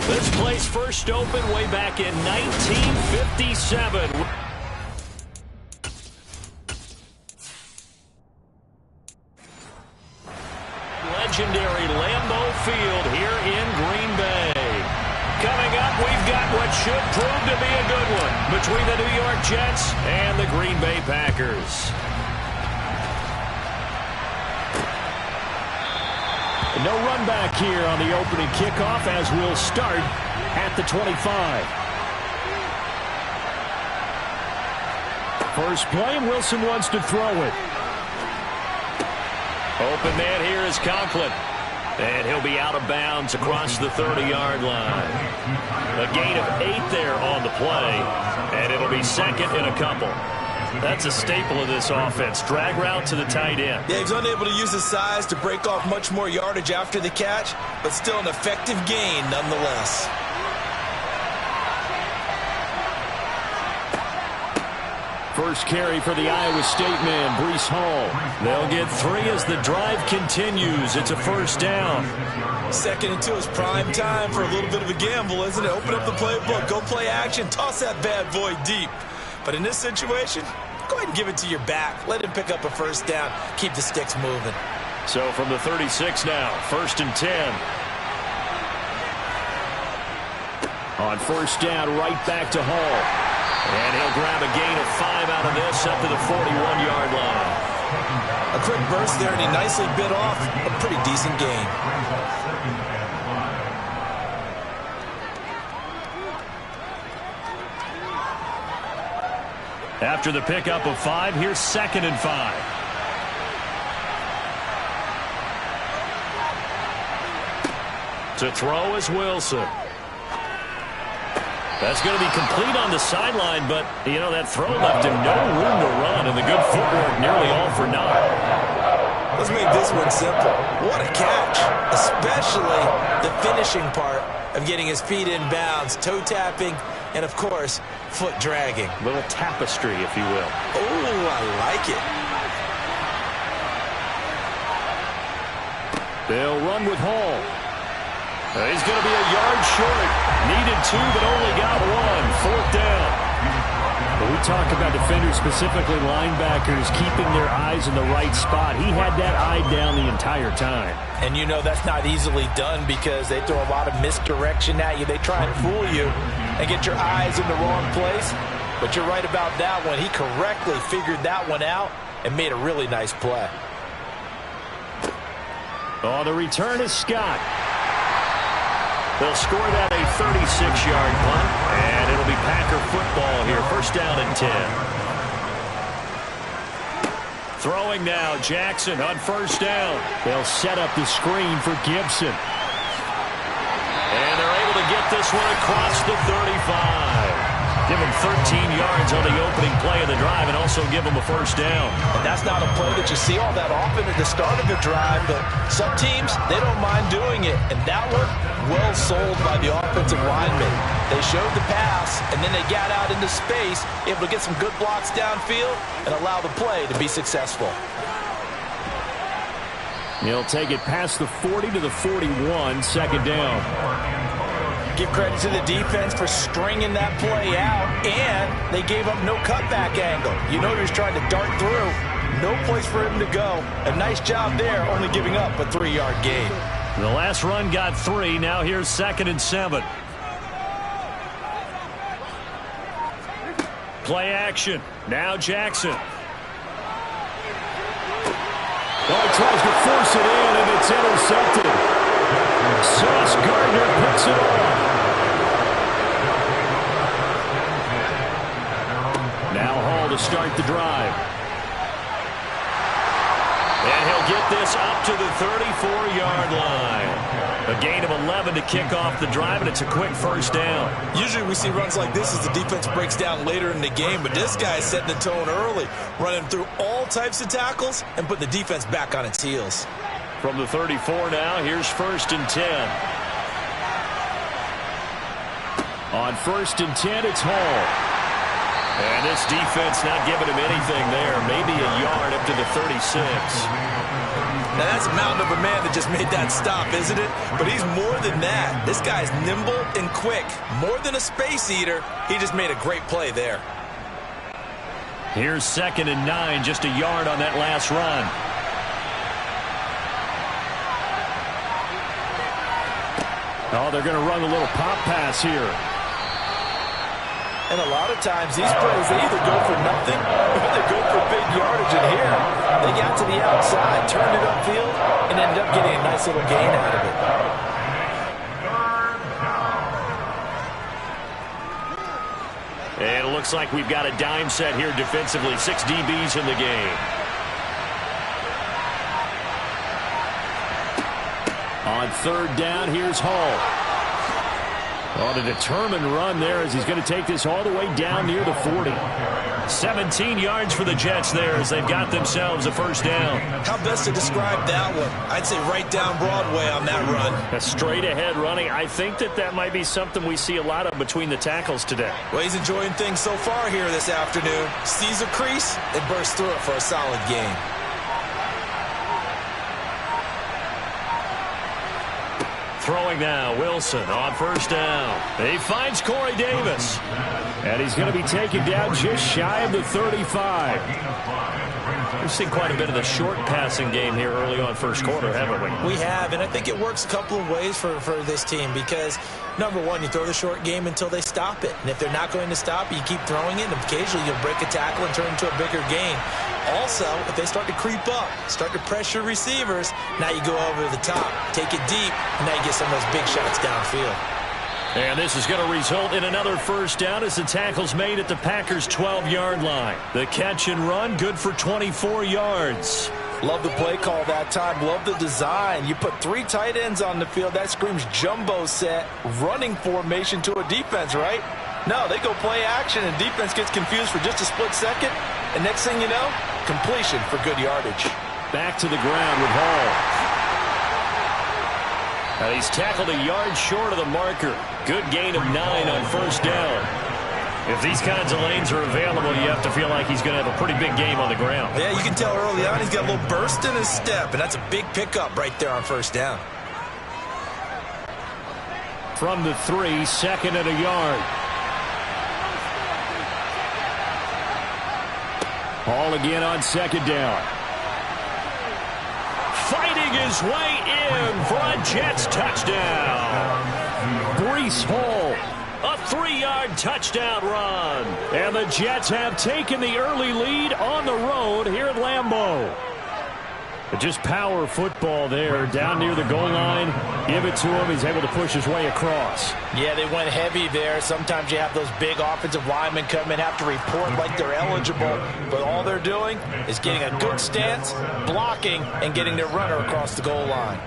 This place first opened way back in 1957. Legendary Lambeau Field here in Green Bay. Coming up, we've got what should prove to be a good one between the New York Jets and the Green Bay Packers. No run back here on the opening kickoff as we'll start at the 25. First play, and Wilson wants to throw it. Open man here is Conklin. And he'll be out of bounds across the 30-yard line. A gain of 8 there on the play, and it'll be second in a couple. That's a staple of this offense. Drag route to the tight end. Yeah, he's unable to use his size to break off much more yardage after the catch, but still an effective gain nonetheless. First carry for the Iowa State man, Breece Hall. They'll get 3 as the drive continues. It's a first down. Second and 2 is prime time for a little bit of a gamble, isn't it? Open up the playbook, go play action, toss that bad boy deep. But in this situation, go ahead and give it to your back. Let him pick up a first down. Keep the sticks moving. So from the 36 now, first and 10. On first down, right back to Hall. And he'll grab a gain of 5 out of this up to the 41-yard line. A quick burst there, and he nicely bit off a pretty decent gain. After the pickup of 5, here's second and 5. To throw is Wilson. That's going to be complete on the sideline, but, you know, that throw left him no room to run, and the good footwork nearly all for naught. Let's make this one simple. What a catch, especially the finishing part of getting his feet in bounds, toe tapping, and, of course, foot dragging. A little tapestry, if you will. Oh, I like it. They'll run with Hall. He's going to be a yard short. Needed 2, but only got 1. Fourth down. But we talk about defenders, specifically linebackers, keeping their eyes in the right spot. He had that eye down the entire time. And you know that's not easily done because they throw a lot of misdirection at you. They try and fool you and get your eyes in the wrong place. But you're right about that one. He correctly figured that one out and made a really nice play. Oh, the return is Scott. They'll score that a 36-yard punt, and it'll be Packer football here. First down and 10. Throwing now, Jackson on first down. They'll set up the screen for Gibson. And they're able to get this one across the 35. Give him 13 yards on the opening play of the drive and also give him a first down. And that's not a play that you see all that often at the start of a drive, but some teams, they don't mind doing it. And that one, well sold by the offensive lineman. They showed the pass, and then they got out into space, able to get some good blocks downfield and allow the play to be successful. He'll take it past the 40 to the 41, second down. Give credit to the defense for stringing that play out, and they gave up no cutback angle. You know he was trying to dart through. No place for him to go. A nice job there, only giving up a 3-yard gain. The last run got 3. Now here's second and 7. Play action. Now Jackson. Oh, he tries to force it in, and it's intercepted. Sauce Gardner picks it off. Now Hall to start the drive. And he'll get this up to the 34-yard line. A gain of 11 to kick off the drive, and it's a quick first down. Usually we see runs like this as the defense breaks down later in the game, but this guy is setting the tone early, running through all types of tackles and putting the defense back on its heels. From the 34 now, here's first and 10. On first and 10, it's Hall. And this defense not giving him anything there. Maybe a yard up to the 36. Now, that's a mountain of a man that just made that stop, isn't it? But he's more than that. This guy's nimble and quick. More than a space eater, he just made a great play there. Here's 2nd and 9, just a yard on that last run. Oh, they're going to run a little pop pass here. And a lot of times these plays, they either go for nothing or they go for big yardage. And here, they got to the outside, turned it upfield, and ended up getting a nice little gain out of it. And it looks like we've got a dime set here defensively. 6 DBs in the game. On 3rd down, here's Hall. On a determined run there as he's going to take this all the way down near the 40. 17 yards for the Jets there as they've got themselves a first down. How best to describe that one? I'd say right down Broadway on that run. A straight ahead running. I think that might be something we see a lot of between the tackles today. Well, he's enjoying things so far here this afternoon. Sees a crease and bursts through it for a solid gain. Throwing now, Wilson on 1st down. He finds Corey Davis. And he's going to be taken down just shy of the 35. We've seen quite a bit of the short passing game here early on 1st quarter, haven't we? We have, and I think it works a couple of ways for this team because, number one, you throw the short game until they stop it. And if they're not going to stop it, you keep throwing it, and occasionally you'll break a tackle and turn it into a bigger gain. Also, if they start to creep up, start to pressure receivers, now you go over the top, take it deep, and now you get some of those big shots downfield. And this is going to result in another first down as the tackle's made at the Packers' 12-yard line. The catch and run, good for 24 yards. Love the play call that time. Love the design. You put 3 tight ends on the field. That screams jumbo set, running formation to a defense, right? No, they go play action, and defense gets confused for just a split second. And next thing you know, completion for good yardage. Back to the ground with Hall. He's tackled a yard short of the marker. Good gain of 9 on 1st down. If these kinds of lanes are available, you have to feel like he's going to have a pretty big game on the ground. Yeah, you can tell early on he's got a little burst in his step, and that's a big pickup right there on 1st down. From the 3, 2nd and a yard. Hall again on 2nd down. Fighting his way in for a Jets touchdown. Breece Hall, a 3-yard touchdown run. And the Jets have taken the early lead on the road here at Lambeau. Just power football there down near the goal line. Give it to him. He's able to push his way across. Yeah, they went heavy there. Sometimes you have those big offensive linemen come in, have to report like they're eligible. But all they're doing is getting a good stance, blocking, and getting their runner across the goal line.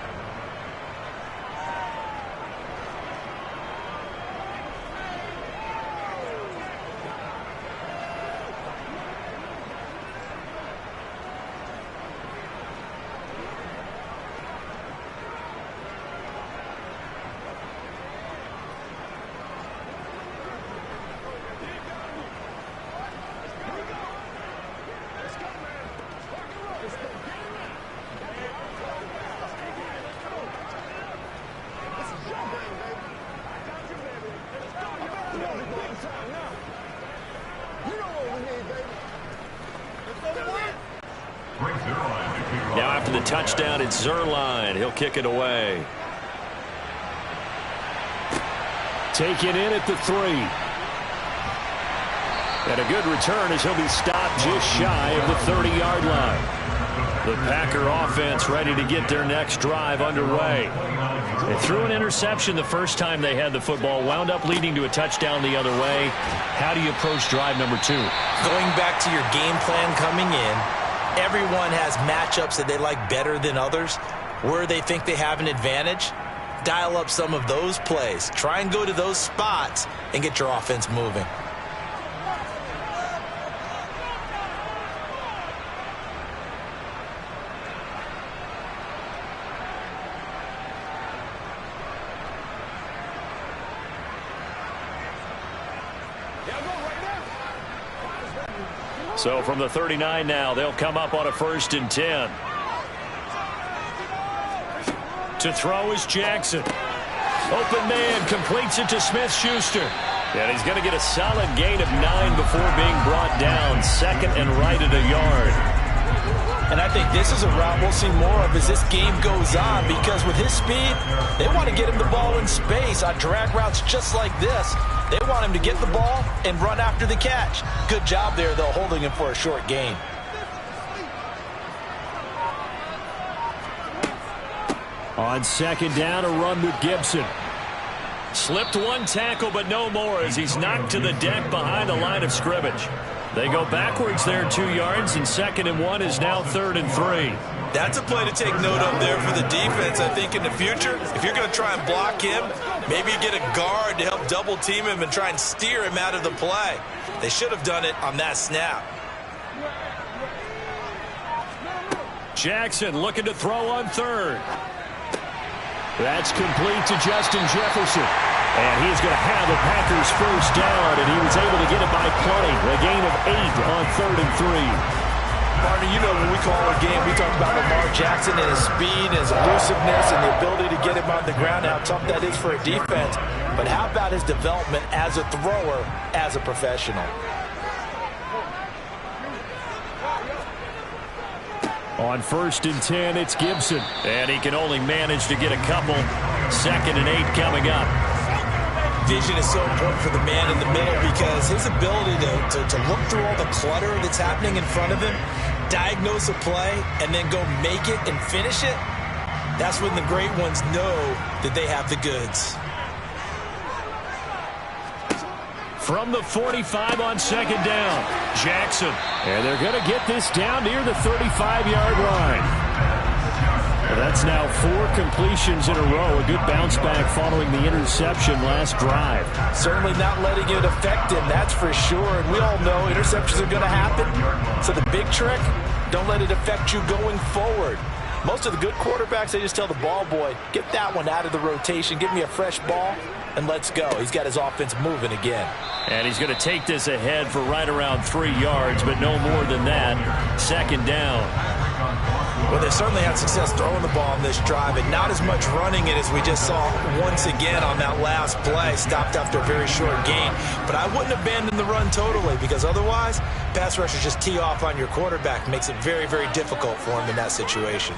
Now after the touchdown, it's Zerline. He'll kick it away. Taken in at the 3. And a good return as he'll be stopped just shy of the 30-yard line. The Packer offense ready to get their next drive underway. They threw an interception the first time they had the football, wound up leading to a touchdown the other way. How do you approach drive number 2? Going back to your game plan coming in, everyone has matchups that they like better than others. Where they think they have an advantage, dial up some of those plays. Try and go to those spots and get your offense moving. So from the 39 now, they'll come up on a 1st and 10. To throw is Jackson. Open man completes it to Smith-Schuster. And he's going to get a solid gain of 9 before being brought down. Second and right at a yard. And I think this is a route we'll see more of as this game goes on, because with his speed, they want to get him the ball in space on drag routes just like this. They want him to get the ball and run after the catch. Good job there, though, holding him for a short gain. On second down, a run with Gibson. Slipped one tackle, but no more as he's knocked to the deck behind the line of scrimmage. They go backwards there 2 yards, and 2nd and 1 is now 3rd and 3. That's a play to take note of there for the defense. I think in the future, if you're going to try and block him, maybe you get a guard to help double team him and try and steer him out of the play. They should have done it on that snap. Jackson looking to throw on 3rd. That's complete to Justin Jefferson. And he's going to have the Packers first down, and he was able to get it by plenty. A gain of 8 on 3rd and 3. Partner, you know when we call our game, we talk about Lamar Jackson and his speed, his elusiveness, and the ability to get him on the ground, how tough that is for a defense. But how about his development as a thrower, as a professional? On 1st and 10, it's Gibson. And he can only manage to get a couple. 2nd and 8 coming up. Vision is so important for the man in the middle, because his ability to look through all the clutter that's happening in front of him, diagnose a play, and then go make it and finish it, that's when the great ones know that they have the goods. From the 45 on 2nd down, Jackson. And they're going to get this down near the 35-yard line. That's now 4 completions in a row. A good bounce back following the interception last drive. Certainly not letting it affect him, that's for sure. And we all know interceptions are going to happen. So the big trick, don't let it affect you going forward. Most of the good quarterbacks, they just tell the ball boy, get that one out of the rotation, give me a fresh ball, and let's go. He's got his offense moving again. And he's going to take this ahead for right around 3 yards, but no more than that. 2nd down. Well, they certainly had success throwing the ball on this drive, and not as much running it as we just saw once again on that last play. Stopped after a very short gain. But I wouldn't abandon the run totally, because otherwise, pass rushers just tee off on your quarterback. Makes it very, very difficult for him in that situation.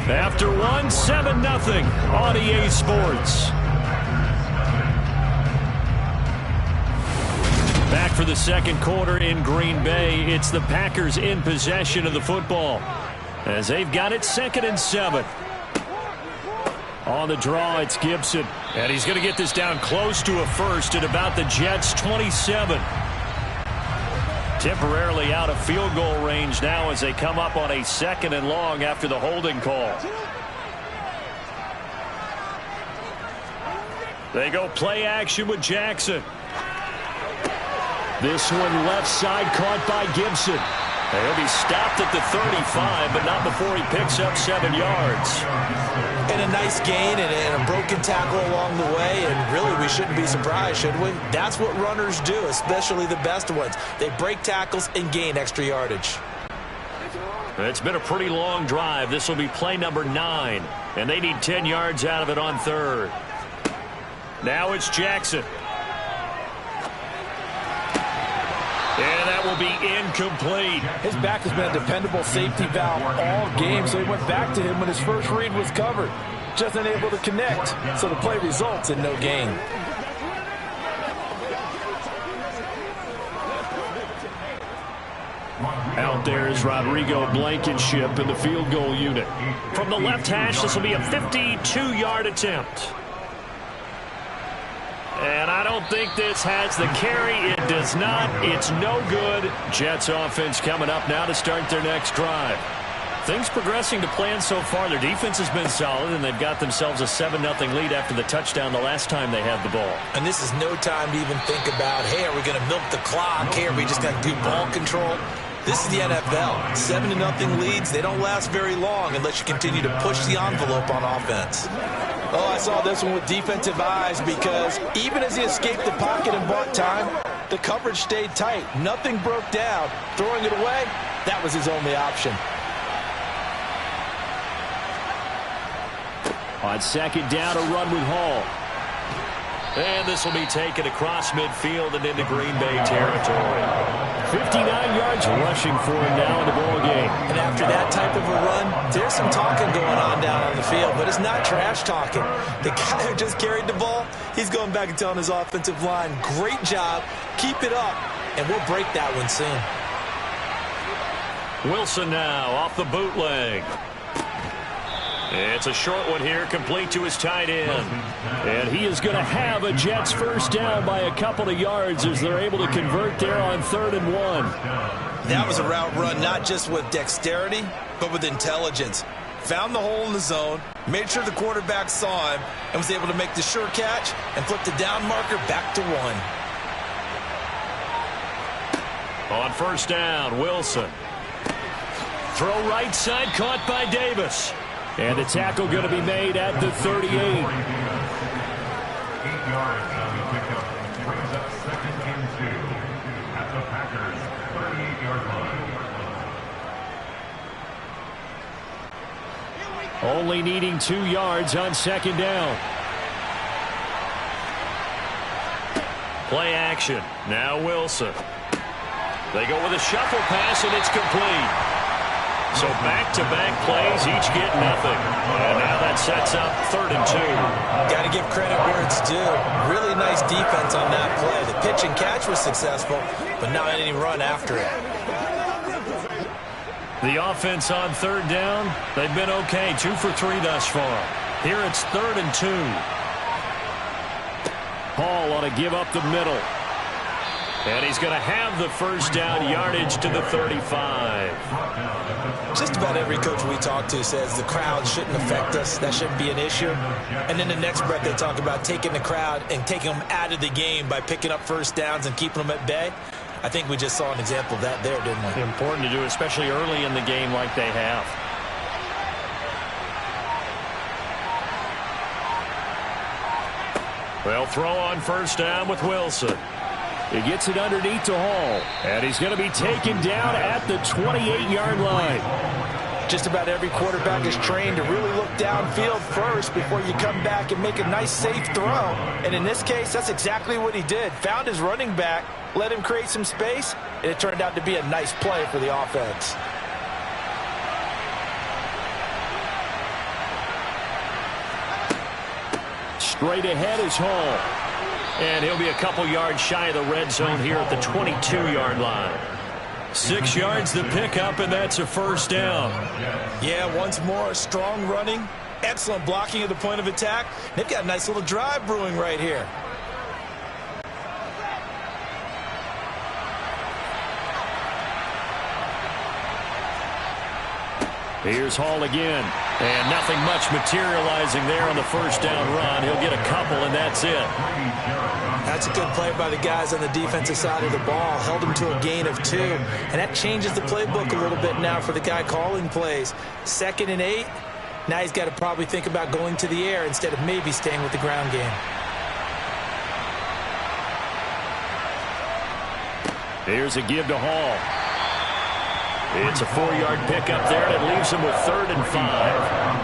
After 1, 7-0 on EA Sports. Back for the 2nd quarter in Green Bay. It's the Packers in possession of the football, as they've got it 2nd and 7. On the draw, it's Gibson. And he's going to get this down close to a first at about the Jets' 27. Temporarily out of field goal range now as they come up on a 2nd and long after the holding call. They go play action with Jackson. This one left side caught by Gibson. He'll be stopped at the 35, but not before he picks up 7 yards. And a nice gain and a broken tackle along the way, and really we shouldn't be surprised, should we? That's what runners do, especially the best ones. They break tackles and gain extra yardage. It's been a pretty long drive. This will be play number 9, and they need 10 yards out of it on 3rd. Now it's Jackson. And that will be incomplete. His back has been a dependable safety valve all game, so he went back to him when his first read was covered. Just unable to connect, so the play results in no gain. Out there is Rodrigo Blankenship in the field goal unit. From the left hash, this will be a 52-yard attempt. And I don't think this has the carry. It does not. It's no good. Jets offense coming up now to start their next drive. Things progressing to plan so far. Their defense has been solid, and they've got themselves a 7-0 lead after the touchdown the last time they had the ball. And this is no time to even think about, hey, are we going to milk the clock? Hey, are we just going to do ball control? This is the NFL. 7-0 leads, they don't last very long unless you continue to push the envelope on offense. Oh, I saw this one with defensive eyes, because even as he escaped the pocket and bought time, the coverage stayed tight. Nothing broke down. Throwing it away, that was his only option. On second down, a run with Hall. And this will be taken across midfield and into Green Bay territory. 59 yards rushing for him now in the ball game. And after that type of a run, there's some talking going on down on the field, but it's not trash talking. The guy who just carried the ball, he's going back and telling his offensive line, great job, keep it up, and we'll break that one soon. Wilson now off the bootleg. It's a short one here, complete to his tight end. And he is going to have a Jets first down by a couple of yards as they're able to convert there on 3rd and 1. That was a route run not just with dexterity, but with intelligence. Found the hole in the zone, made sure the quarterback saw him, and was able to make the sure catch and flip the down marker back to 1. On first down, Wilson. Throw right side, caught by Davis. And the tackle going to be made at the 38. 8 yards on the pickup. Brings up 2nd and 2 at the Packers' 38-yard line. Only needing 2 yards on second down. Play action. Now Wilson. They go with a shuffle pass, and it's complete. So back-to-back plays, each get nothing. And now that sets up 3rd and 2. Got to give credit where it's due. Really nice defense on that play. The pitch and catch was successful, but not any run after it. The offense on 3rd down, they've been okay. 2 for 3 thus far. Here it's 3rd and 2. Hall ought to give up the middle. And he's going to have the first down, yardage to the 35. Just about every coach we talk to says the crowd shouldn't affect us. That shouldn't be an issue. And then the next breath they talk about taking the crowd and taking them out of the game by picking up first downs and keeping them at bay. I think we just saw an example of that there, didn't we? Important to do, especially early in the game like they have. They'll throw on first down with Wilson. He gets it underneath to Hall. And he's going to be taken down at the 28-yard line. Just about every quarterback is trained to really look downfield first before you come back and make a nice, safe throw. And in this case, that's exactly what he did. Found his running back, let him create some space, and it turned out to be a nice play for the offense. Straight ahead is Hall. And he'll be a couple yards shy of the red zone here at the 22-yard line. 6 yards to pick up, and that's a first down. Yeah, once more, strong running, excellent blocking at the point of attack. They've got a nice little drive brewing right here. Here's Hall again. And nothing much materializing there on the first down run. He'll get a couple, and that's it. That's a good play by the guys on the defensive side of the ball. Held him to a gain of 2. And that changes the playbook a little bit now for the guy calling plays. 2nd and 8. Now he's got to probably think about going to the air instead of maybe staying with the ground game. Here's a give to Hall. It's a 4-yard pickup there, and it leaves him with 3rd and 5.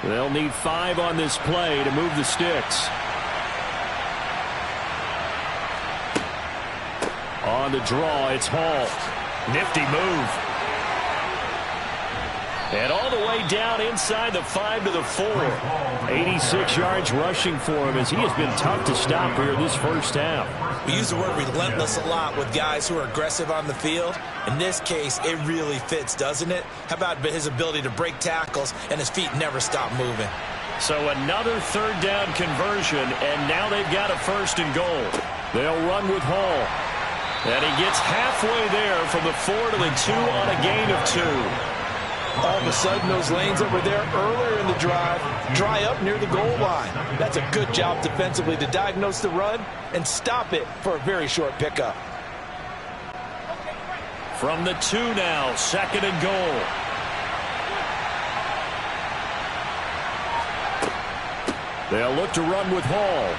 They'll need 5 on this play to move the sticks. On the draw, it's Hall. Nifty move. And all the way down inside the 5 to the 4. 86 yards rushing for him as he has been tough to stop here this first half. We use the word relentless a lot with guys who are aggressive on the field. In this case, it really fits, doesn't it? How about his ability to break tackles and his feet never stop moving? So another 3rd down conversion, and now they've got a 1st and goal. They'll run with Hall. And he gets halfway there from the 4 to the 2 on a gain of 2. All of a sudden, those lanes that were there earlier in the drive dry up near the goal line. That's a good job defensively to diagnose the run and stop it for a very short pickup. From the 2 now, 2nd and goal. They'll look to run with Hall.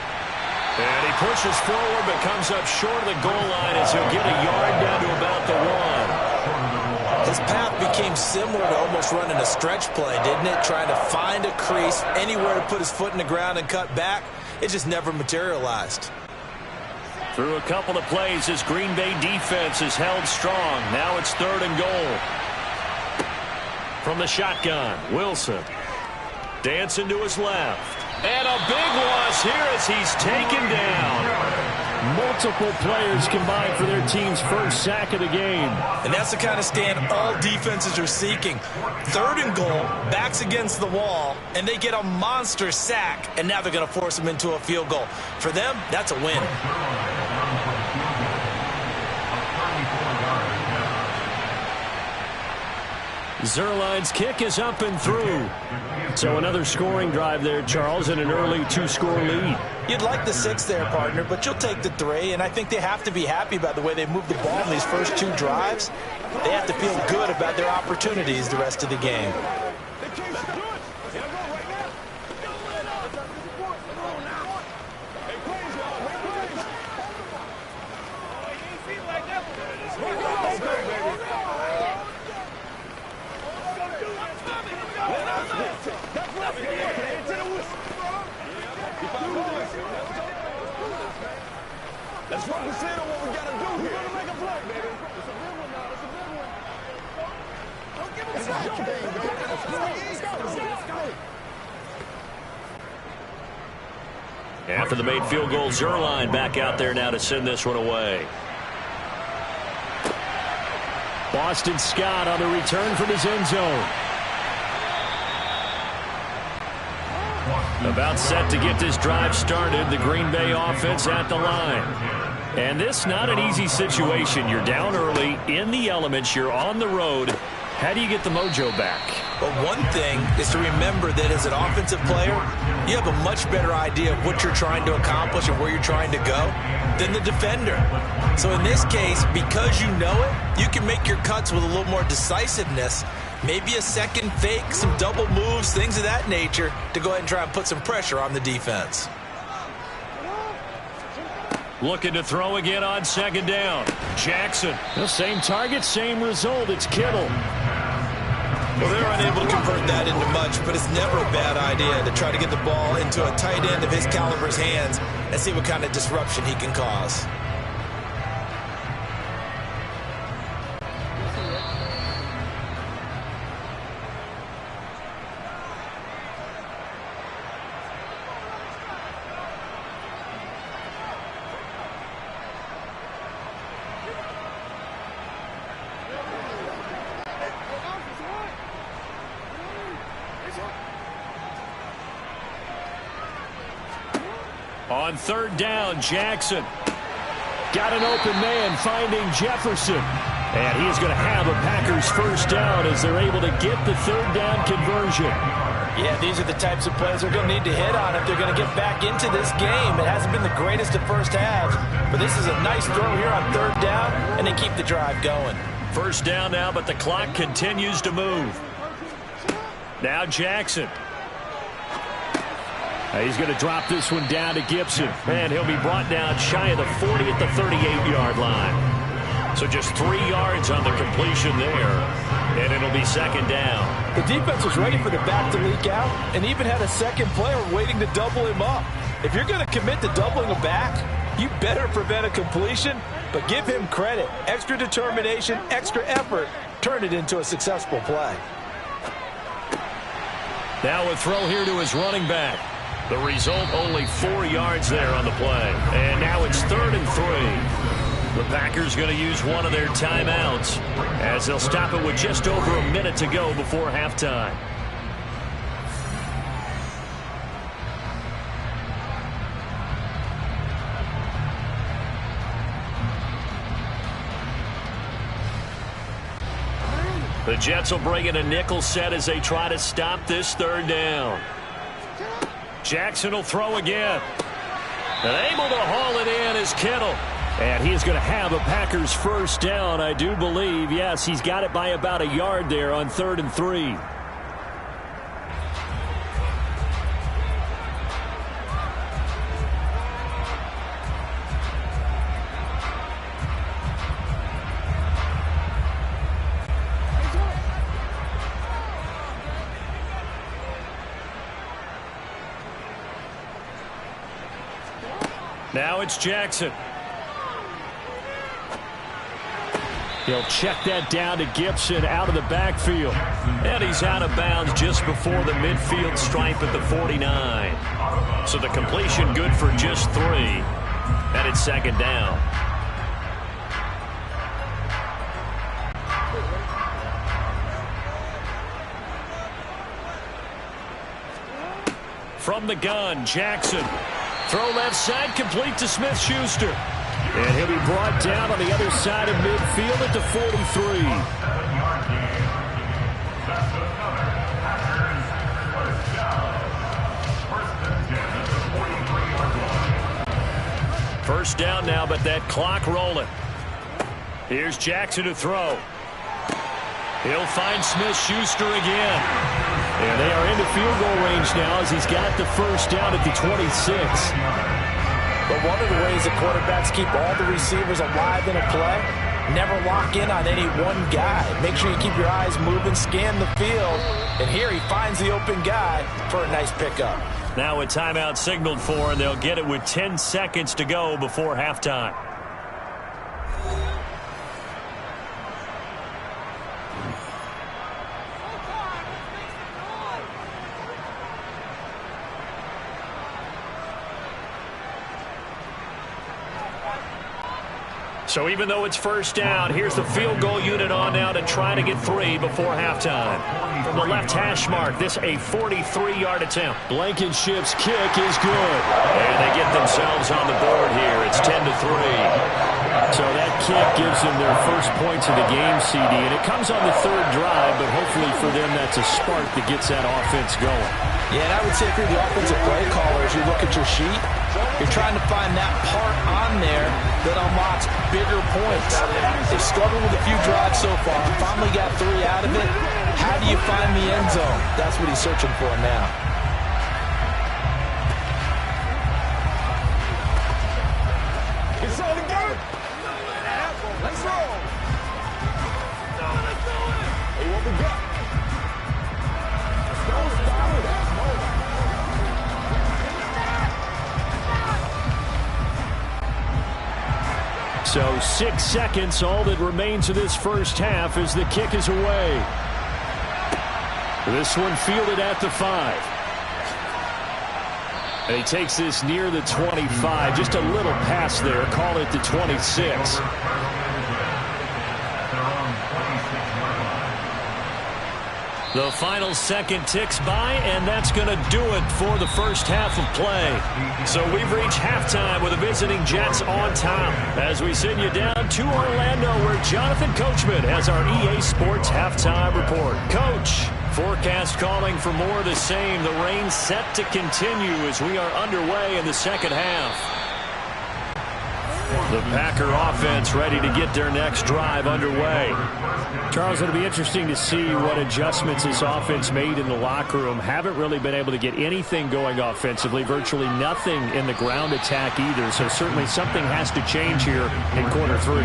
And he pushes forward but comes up short of the goal line as he'll get a yard down to about the 1. His path became similar to almost running a stretch play, didn't it? Trying to find a crease, anywhere to put his foot in the ground and cut back. It just never materialized. Through a couple of plays, his Green Bay defense is held strong. Now it's 3rd and goal. From the shotgun, Wilson. Dancing to his left. And a big loss here as he's taken down. Multiple players combined for their team's first sack of the game. And that's the kind of stand all defenses are seeking. 3rd and goal, backs against the wall, and they get a monster sack. And now they're going to force him into a field goal. For them, that's a win. Zerline's kick is up and through. So another scoring drive there, Charles, and an early 2-score lead. You'd like the 6 there, partner, but you'll take the 3, and I think they have to be happy about the way they moved the ball in these first 2 drives. They have to feel good about their opportunities the rest of the game. Let's focus in on what we got to do here. We're going to make a play, baby. It's a big one now. It's a big one. Don't give us a shot. Let's go. After the made field goal, Zerline back out there now to send this one away. Boston Scott on the return from his end zone. About set to get this drive started. The Green Bay offense at the line. And this not an easy situation. You're down early, in the elements, you're on the road. How do you get the mojo back? Well, one thing is to remember that as an offensive player, you have a much better idea of what you're trying to accomplish and where you're trying to go than the defender. So in this case, because you know it, you can make your cuts with a little more decisiveness. Maybe a second fake, some double moves, things of that nature to go ahead and try and put some pressure on the defense. Looking to throw again on 2nd down. Jackson. The same target, same result. It's Kittle. Well, they're unable to convert that into much, but it's never a bad idea to try to get the ball into a tight end of his caliber's hands and see what kind of disruption he can cause. On 3rd down, Jackson. Got an open man finding Jefferson. And he is going to have a Packers first down as they're able to get the 3rd down conversion. Yeah, these are the types of plays they're going to need to hit on if they're going to get back into this game. It hasn't been the greatest of first halves, but this is a nice throw here on 3rd down, and they keep the drive going. First down now, but the clock continues to move. Now Jackson. He's going to drop this one down to Gibson. And he'll be brought down shy of the 40 at the 38-yard line. So just 3 yards on the completion there. And it'll be 2nd down. The defense was ready for the back to leak out and even had a second player waiting to double him up. If you're going to commit to doubling a back, you better prevent a completion, but give him credit. Extra determination, extra effort, turn it into a successful play. Now a throw here to his running back. The result, only 4 yards there on the play. And now it's 3rd and 3. The Packers going to use one of their timeouts as they'll stop it with just over a minute to go before halftime. The Jets will bring in a nickel set as they try to stop this 3rd down. Jackson will throw again. And able to haul it in is Kittle. And he is going to have a Packers first down, I do believe. Yes, he's got it by about a yard there on 3rd and 3. Now it's Jackson. He'll check that down to Gibson out of the backfield. And he's out of bounds just before the midfield stripe at the 49. So the completion good for just 3. And it's second down. From the gun, Jackson. Throw left side, complete to Smith-Schuster. And he'll be brought down on the other side of midfield at the 43. First down now, but that clock rolling. Here's Jackson to throw. He'll find Smith-Schuster again. And they are into field goal range now as he's got the first down at the 26. But one of the ways that quarterbacks keep all the receivers alive in a play, never lock in on any one guy. Make sure you keep your eyes moving, scan the field, and here he finds the open guy for a nice pickup. Now a timeout signaled for, and they'll get it with 10 seconds to go before halftime. So even though it's first down, here's the field goal unit on now to try to get 3 before halftime. From the left hash mark, this a 43-yard attempt. Blankenship's kick is good. And they get themselves on the board here. It's 10-3. So that kick gives them their first points of the game, CD. And it comes on the third drive, but hopefully for them that's a spark that gets that offense going. Yeah, and I would say if you're the offensive play caller, as you look at your sheet, you're trying to find that part on there that unlocks bigger points. They've struggled with a few drives so far. Finally got 3 out of it. How do you find the end zone? That's what he's searching for now. It's all together. Let's roll. Hey, what we got? So 6 seconds, all that remains of this first half as the kick is away. This one fielded at the 5. And he takes this near the 25. Just a little pass there. Call it the 26. The final second ticks by, and that's going to do it for the first half of play. So we've reached halftime with the visiting Jets on top as we send you down to Orlando where Jonathan Coachman has our EA Sports halftime report. Coach, forecast calling for more of the same. The rain set to continue as we are underway in the second half. The Packer offense ready to get their next drive underway. Charles, it'll be interesting to see what adjustments this offense made in the locker room. Haven't really been able to get anything going offensively. Virtually nothing in the ground attack either. So certainly something has to change here in quarter 3.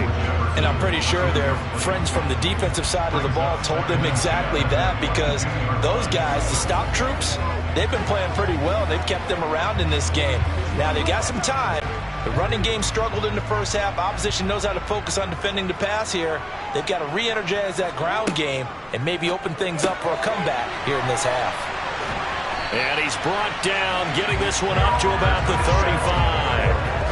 And I'm pretty sure their friends from the defensive side of the ball told them exactly that, because those guys, the stop troops, they've been playing pretty well. They've kept them around in this game. Now they've got some time. The running game struggled in the first half. Opposition knows how to focus on defending the pass here. They've got to re-energize that ground game and maybe open things up for a comeback here in this half. And he's brought down, getting this one up to about the 35.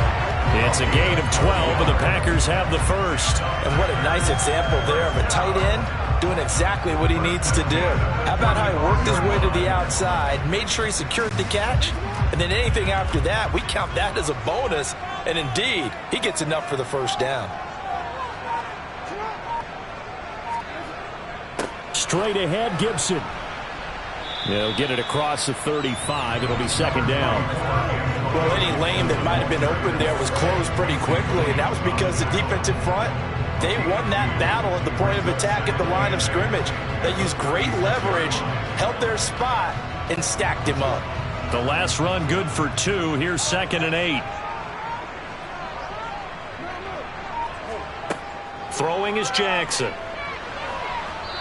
It's a gain of 12, and the Packers have the first. And what a nice example there of a tight end doing exactly what he needs to do. How about how he worked his way to the outside, made sure he secured the catch, and then anything after that, we count that as a bonus. And indeed, he gets enough for the first down. Straight ahead, Gibson. He'll get it across the 35. It'll be second down. Well, any lane that might have been open there was closed pretty quickly, and that was because the defensive front, they won that battle at the point of attack at the line of scrimmage. They used great leverage, held their spot, and stacked him up. The last run good for 2. Here's second and 8. Throwing is Jackson.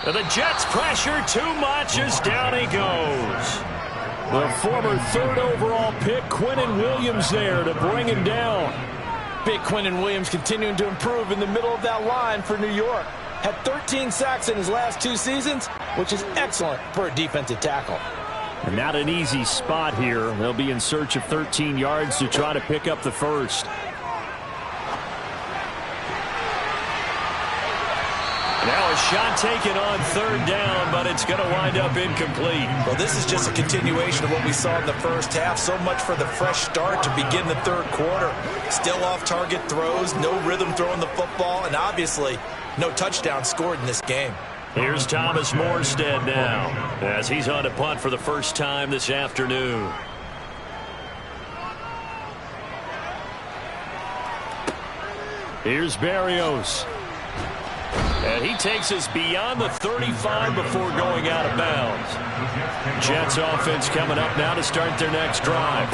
And the Jets pressure too much as down he goes. The former 3rd overall pick, Quinnen Williams, there to bring him down. Big Quinnen Williams continuing to improve in the middle of that line for New York. Had 13 sacks in his last 2 seasons, which is excellent for a defensive tackle. And not an easy spot here. They'll be in search of 13 yards to try to pick up the first. Now a shot taken on 3rd down, but it's going to wind up incomplete. Well, this is just a continuation of what we saw in the first half. So much for the fresh start to begin the 3rd quarter. Still off-target throws, no rhythm throwing the football, and obviously no touchdown scored in this game. Here's Thomas Morstead now, as he's on to punt for the first time this afternoon. Here's Berrios. And he takes us beyond the 35 before going out of bounds. Jets offense coming up now to start their next drive.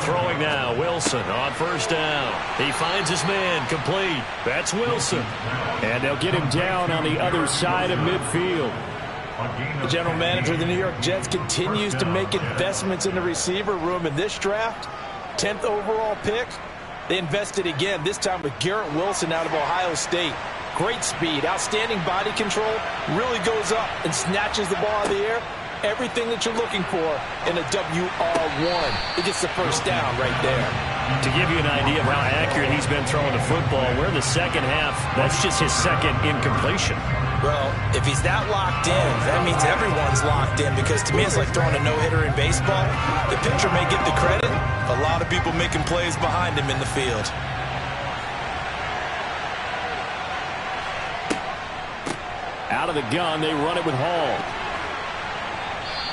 Throwing now, Wilson on 1st down. He finds his man, complete. That's Wilson. And they'll get him down on the other side of midfield. The general manager of the New York Jets continues to make investments in the receiver room in this draft. 10th overall pick. They invested again, this time with Garrett Wilson out of Ohio State. Great speed, outstanding body control, really goes up and snatches the ball out of the air. Everything that you're looking for in a WR1. He gets the first down right there. To give you an idea of how accurate he's been throwing the football, we're in the second half. That's just his 2nd incompletion. Well, if he's that locked in, that means everyone's locked in, because to me it's like throwing a no-hitter in baseball. The pitcher may get the credit, a lot of people making plays behind him in the field. Out of the gun, they run it with Hall.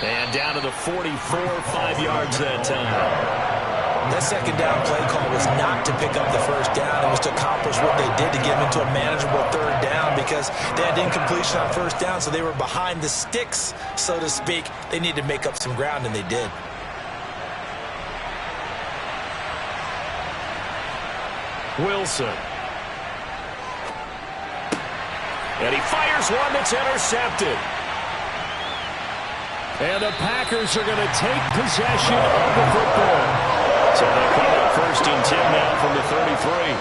And down to the 44, 5 yards that time. That 2nd down play call was not to pick up the first down. It was to accomplish what they did to get them into a manageable 3rd down, because they had incompletion on 1st down, so they were behind the sticks, so to speak. They needed to make up some ground, and they did. Wilson. And he fires one that's intercepted. And the Packers are going to take possession of the football. So they call it 1st and 10 now from the 33.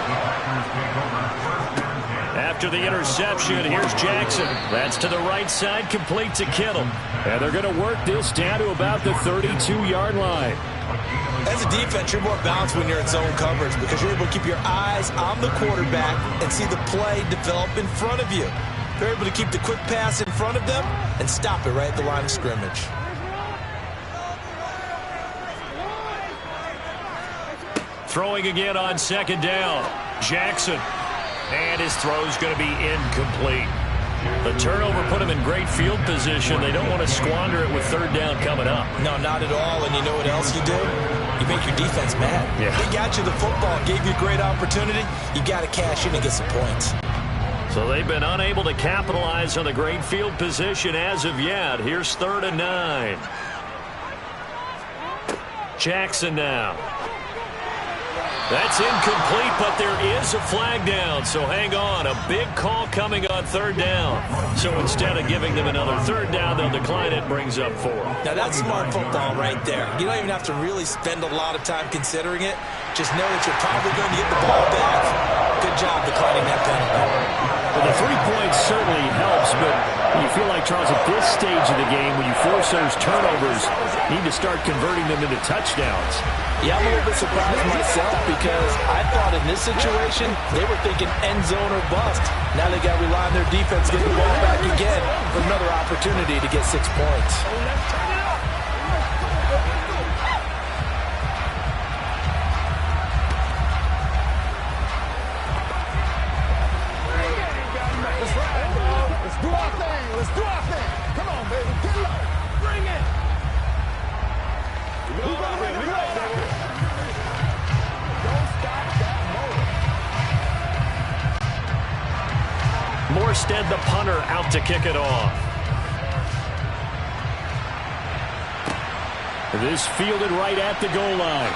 After the interception, here's Jackson. That's to the right side, complete to Kittle. And they're going to work this down to about the 32-yard line. As a defense, you're more balanced when you're in zone coverage, because you're able to keep your eyes on the quarterback and see the play develop in front of you. They're able to keep the quick pass in front of them and stop it right at the line of scrimmage. Throwing again on 2nd down. Jackson. And his throw's going to be incomplete. The turnover put him in great field position. They don't want to squander it with 3rd down coming up. No, not at all. And you know what else you do? You make your defense mad. Yeah. They got you the football, gave you a great opportunity. You got to cash in and get some points. So they've been unable to capitalize on the great field position as of yet. Here's 3rd and 9. Jackson now. That's incomplete, but there is a flag down, so hang on. A big call coming on 3rd down. So instead of giving them another 3rd down, they'll decline it, brings up 4. Now that's smart football right there. You don't even have to really spend a lot of time considering it. Just know that you're probably going to get the ball back. Good job declining that penalty. Well, the 3 points certainly helps, but you feel like, Charles, at this stage of the game, when you force those turnovers, you need to start converting them into touchdowns. Yeah, I'm a little bit surprised myself, because I thought in this situation, they were thinking end zone or bust. Now they got to rely on their defense getting the ball back again for another opportunity to get 6 points. Let's do our thing. Let's do our thing. Come on, baby. Get low. Bring it. We gonna bring it right back. Don't stop that motor. Morstead, the punter, out to kick it off. This fielded right at the goal line.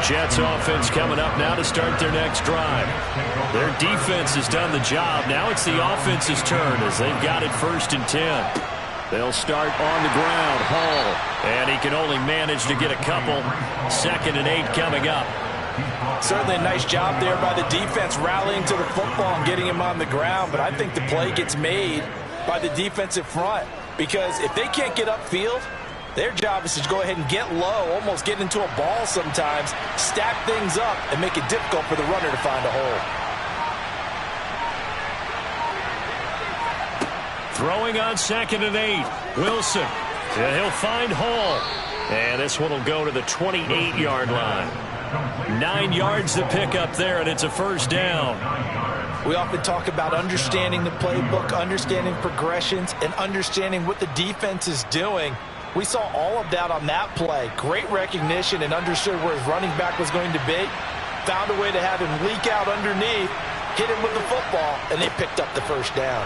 Jets offense coming up now to start their next drive. Their defense has done the job. Now it's the offense's turn as they've got it 1st and 10. They'll start on the ground. Hall. And he can only manage to get a couple. 2nd and 8 coming up. Certainly a nice job there by the defense rallying to the football and getting him on the ground. But I think the play gets made by the defensive front. Because if they can't get upfield, their job is to go ahead and get low, almost get into a ball sometimes, stack things up, and make it difficult for the runner to find a hole. Throwing on 2nd and 8. Wilson. Yeah, he'll find Hall. And this one will go to the 28-yard line. 9 yards to pick up there, and it's a first down. We often talk about understanding the playbook, understanding progressions, and understanding what the defense is doing. We saw all of that on that play. Great recognition and understood where his running back was going to be. Found a way to have him leak out underneath, hit him with the football, and they picked up the first down.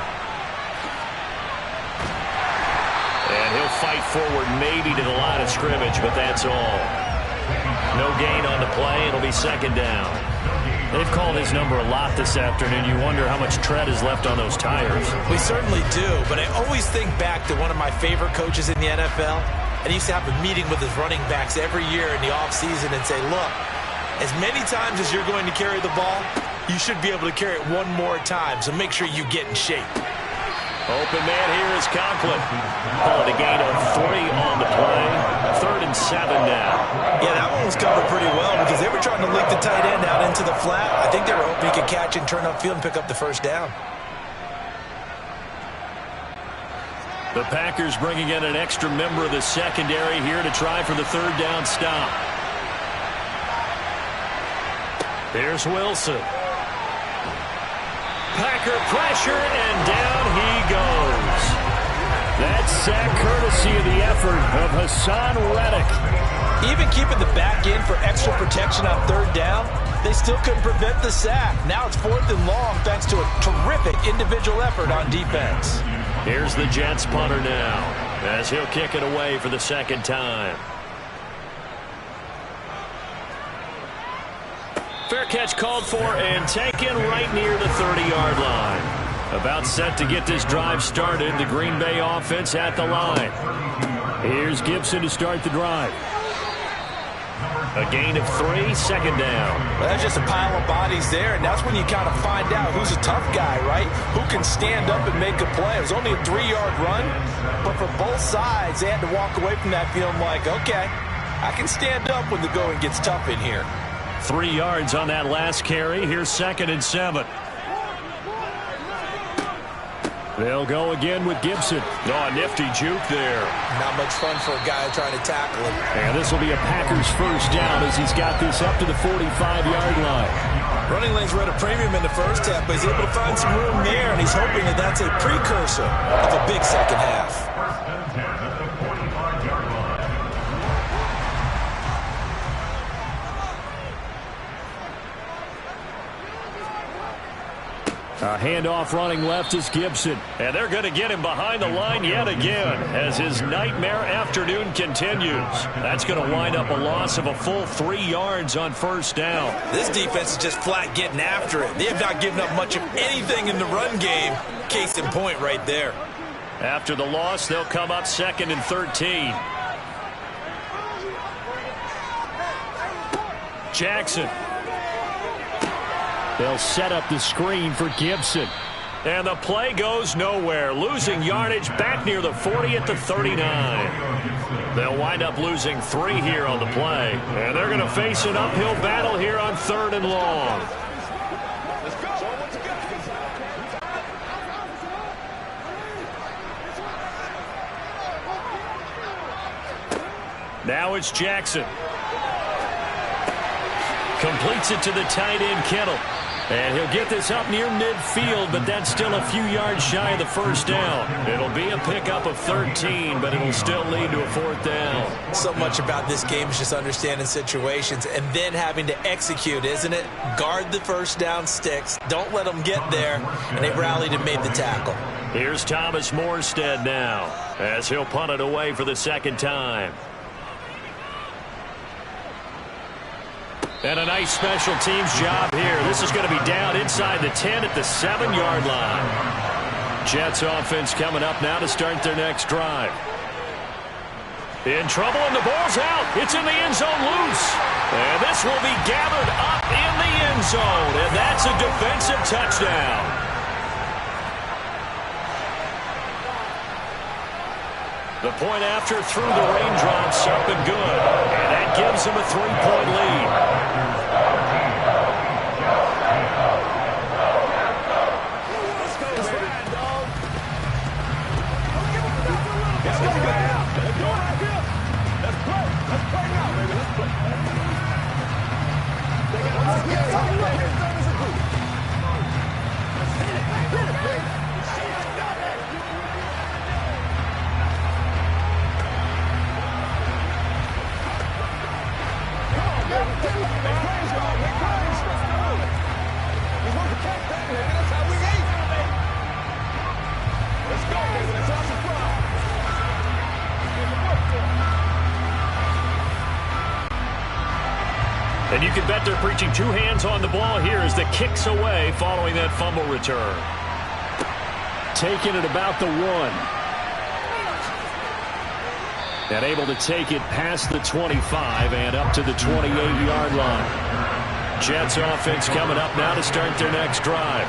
And he'll fight forward maybe to the line of scrimmage, but that's all. No gain on the play. It'll be 2nd down. They've called his number a lot this afternoon. You wonder how much tread is left on those tires. We certainly do, but I always think back to one of my favorite coaches in the NFL, and he used to have a meeting with his running backs every year in the offseason and say, look, as many times as you're going to carry the ball, you should be able to carry it one more time, so make sure you get in shape. Open man here is Conklin. Calling a gain of 3 on the play. 3rd and 7 now. Yeah, that one was covered pretty well because they were trying to leak the tight end out into the flat. I think they were hoping he could catch and turn upfield and pick up the first down. The Packers bringing in an extra member of the secondary here to try for the 3rd down stop. Here's Wilson. Packer pressure, and down he goes. That's sack courtesy of the effort of Hassan Reddick. Even keeping the back in for extra protection on 3rd down, they still couldn't prevent the sack. Now it's 4th and long thanks to a terrific individual effort on defense. Here's the Jets punter now as he'll kick it away for the 2nd time. Fair catch called for and taken right near the 30-yard line. About set to get this drive started. The Green Bay offense at the line. Here's Gibson to start the drive. A gain of 3, 2nd down. Well, that's just a pile of bodies there, and that's when you kind of find out who's a tough guy, right? Who can stand up and make a play. It was only a 3-yard run, but for both sides, they had to walk away from that feeling like, okay, I can stand up when the going gets tough in here. 3 yards on that last carry. Here's 2nd and 7. They'll go again with Gibson. Oh, a nifty juke there. Not much fun for a guy trying to tackle him. And this will be a Packers first down as he's got this up to the 45-yard line. Running lanes were at a premium in the first half, but he's able to find some room there, and he's hoping that that's a precursor of a big second half. A handoff running left is Gibson. And they're going to get him behind the line yet again as his nightmare afternoon continues. That's going to wind up a loss of a full 3 yards on 1st down. This defense is just flat getting after it. They have not given up much of anything in the run game. Case in point right there. After the loss, they'll come up 2nd and 13. Jackson. They'll set up the screen for Gibson. And the play goes nowhere. Losing yardage back near the 40 at the 39. They'll wind up losing 3 here on the play. And they're going to face an uphill battle here on 3rd and long. Now it's Jackson. Completes it to the tight end, Kittle. And he'll get this up near midfield, but that's still a few yards shy of the first down. It'll be a pickup of 13, but it'll still lead to a 4th down. So much about this game is just understanding situations and then having to execute, isn't it? Guard the first down sticks. Don't let them get there. And they rallied and made the tackle. Here's Thomas Morstead now as he'll punt it away for the 2nd time. And a nice special teams job here. This is going to be down inside the 10 at the 7-yard line. Jets offense coming up now to start their next drive. In trouble, and the ball's out. It's in the end zone loose. And this will be gathered up in the end zone. And that's a defensive touchdown. The point after through the raindrops up and good. And that gives them a 3-point lead. And you can bet they're preaching two hands on the ball here as the kick's away following that fumble return. Taking it about the 1. And able to take it past the 25 and up to the 28-yard line. Jets offense coming up now to start their next drive.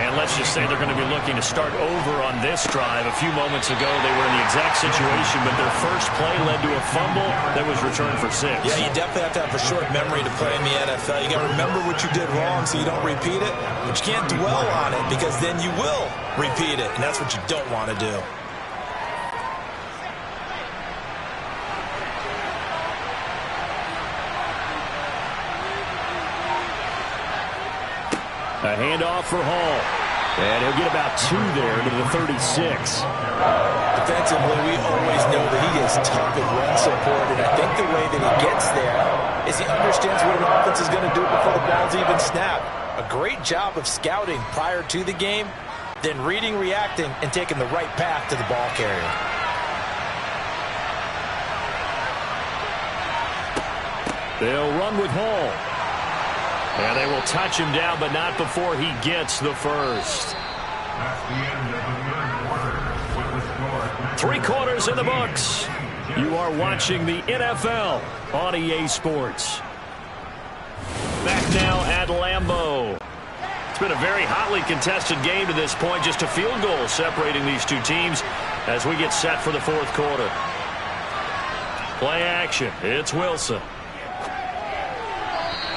And let's just say they're going to be looking to start over on this drive. A few moments ago, they were in the exact situation, but their first play led to a fumble that was returned for 6. Yeah, you definitely have to have a short memory to play in the NFL. You got to remember what you did wrong so you don't repeat it, but you can't dwell on it because then you will repeat it, and that's what you don't want to do. A handoff for Hall. And he'll get about 2 there to the 36. Defensively, we always know that he is tough in run support, and I think the way that he gets there is he understands what an offense is going to do before the ball's even snapped. A great job of scouting prior to the game, then reading, reacting, and taking the right path to the ball carrier. They'll run with Hall. And they will touch him down, but not before he gets the first. That's the end of the third quarter with the score. 3 quarters in the books. You are watching the NFL on EA Sports. Back now at Lambeau. It's been a very hotly contested game to this point. Just a field goal separating these two teams as we get set for the 4th quarter. Play action. It's Wilson.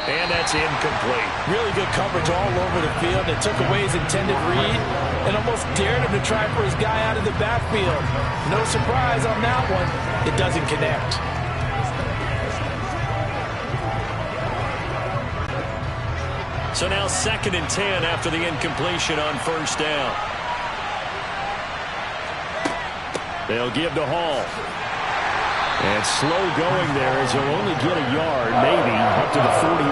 And that's incomplete. Really good coverage all over the field. It took away his intended read and almost dared him to try for his guy out of the backfield. No surprise on that one. It doesn't connect. So now 2nd and 10 after the incompletion on 1st down. They'll give to Hall. And slow going there as he'll only get a yard, maybe, up to the 41.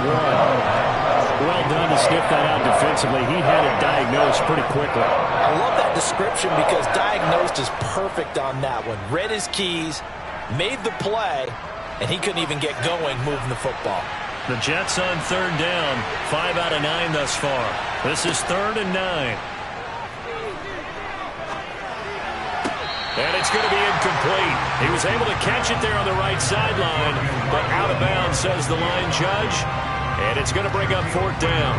Well done to sniff that out defensively. He had it diagnosed pretty quickly. I love that description because diagnosed is perfect on that one. Read his keys, made the play, and he couldn't even get going moving the football. The Jets on 3rd down, 5 out of 9 thus far. This is 3rd and 9. And it's going to be incomplete. He was able to catch it there on the right sideline, but out of bounds, says the line judge. And it's going to bring up 4th down.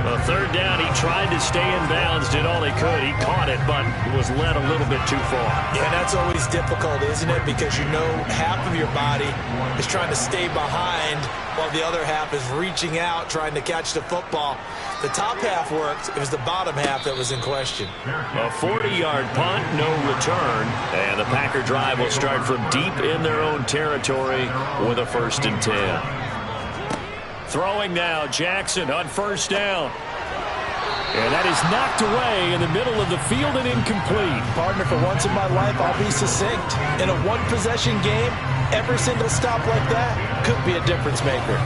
A 3rd down, he tried to stay in bounds, did all he could. He caught it, but was led a little bit too far. Yeah, that's always difficult, isn't it? Because you know half of your body is trying to stay behind while the other half is reaching out, trying to catch the football. The top half worked. It was the bottom half that was in question. A 40-yard punt, no return. And the Packer drive will start from deep in their own territory with a 1st and 10. Throwing now, Jackson on 1st down. And that is knocked away in the middle of the field and incomplete. Partner, for once in my life, I'll be succinct. In a one-possession game, every single stop like that could be a difference maker.